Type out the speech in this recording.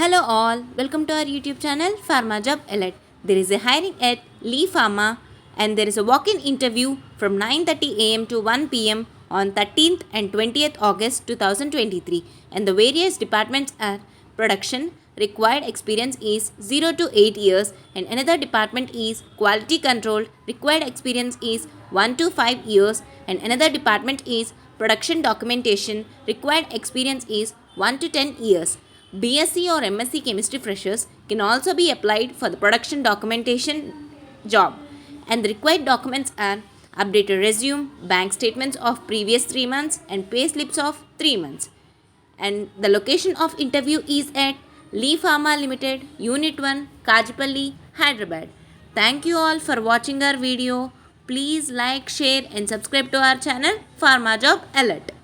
Hello all, welcome to our YouTube channel Pharma Job Alert. There is a hiring at Lee Pharma and there is a walk-in interview from 9:30 a.m. to 1 p.m. on 13th and 20th August 2023 and the various departments are production, required experience is 0 to 8 years and another department is quality control, required experience is 1 to 5 years and another department is production documentation, required experience is 1 to 10 years. BSc or MSc chemistry freshers can also be applied for the production documentation job and the required documents are updated resume, bank statements of previous 3 months and pay slips of 3 months. And the location of interview is at Lee Pharma Limited, Unit 1, Kajipalli, Hyderabad. Thank you all for watching our video. Please like, share and subscribe to our channel Pharma Job Alert.